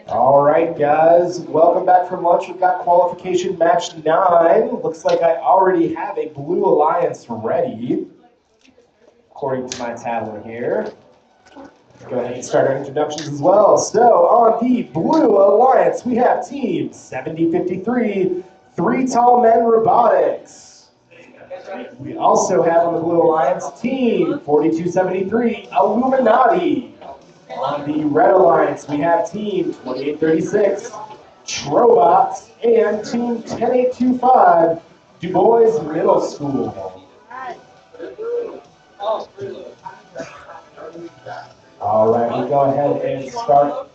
All right, guys, welcome back from lunch. We've got qualification match 9. Looks like I already have a Blue Alliance ready, according to my tablet here. Go ahead and start our introductions as well. So, on the Blue Alliance, we have Team 7053, Three Tall Men Robotics. We also have on the Blue Alliance, Team 4273, Aluminati. On the Red Alliance, we have Team 2836, Trobots, and Team 10825, Dubois Middle School. All right, we'll go ahead and start.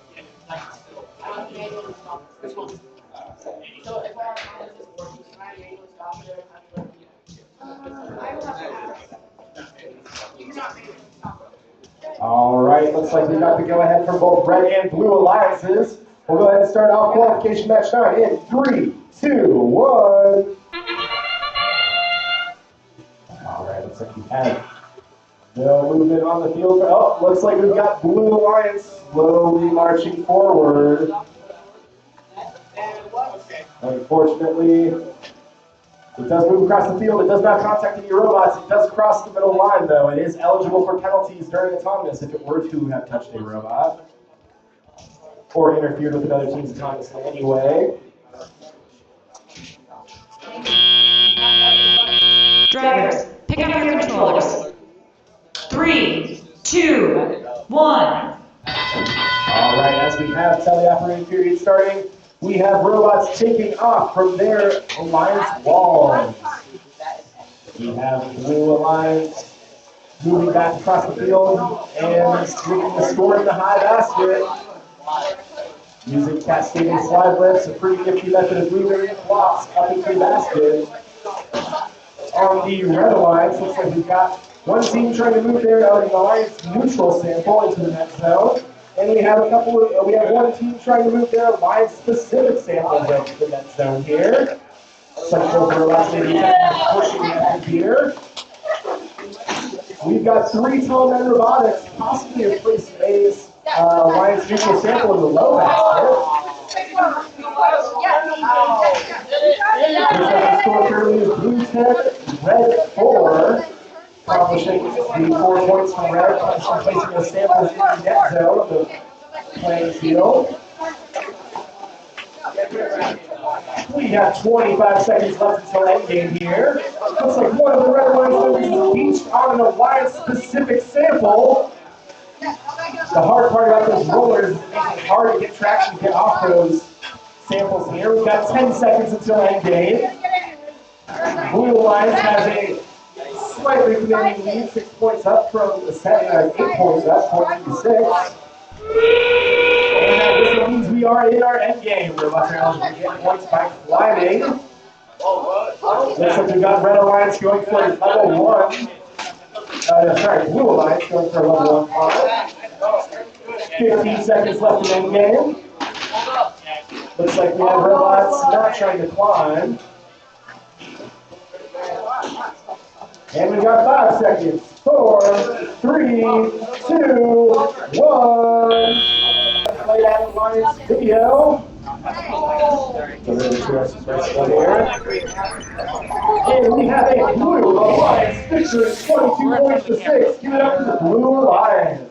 All right, looks like we got the go-ahead from both Red and Blue Alliances. We'll go ahead and start off qualification match 9 in 3, 2, 1. All right, looks like we have no movement on the field. Oh, looks like we've got Blue Alliance slowly marching forward. Unfortunately, it does move across the field. It does not contact any robots. It does cross the middle line, though. It is eligible for penalties during autonomous if it were to have touched a robot or interfered with another team's autonomous in any way. Drivers, pick up your controllers. 3, 2, 1. All right, as we have teleoperated period starting, we have robots taking off from their alliance walls. We have Blue Alliance moving back across the field and streaking the score in the high basket. Using cascading slide lifts, a pretty nifty method of moving blocks up into the basket. On the Red Alliance, looks like we've got one team trying to move their alliance neutral sample into the net zone. And we have one team trying to move their alliance-specific samples into the net zone here. Looks like both robots may be pushing that here. We've got Three Tall Men Robotics possibly have placed a alliance neutral sample in the low basket. The score currently is Blue 10, Red 4. Accomplishing the 4 points from Red, placing the samples in the net zone of the playing field. We have 25 seconds left until endgame here. Looks like one of the Red Alliance members is beached on an alliance-specific sample. The hard part about those rollers is it makes it hard to get traction to get off those samples here. We've got 10 seconds until endgame. Blue Alliance has a slightly commanding lead, 6 points up from the 8 points up, 26. And this means we are in our end game. We're about to get points by climbing. Looks like we've got Red Alliance going for level 1. Blue Alliance going for level 1. 15 seconds left in end game. Looks like we have robots not trying to climb. And we've got 5 seconds. 4, 3, 2, 1. Play that Alliance video. So really interesting first one here. And we have a Blue Alliance victory, 22 points to 6. Give it up to the Blue Alliance.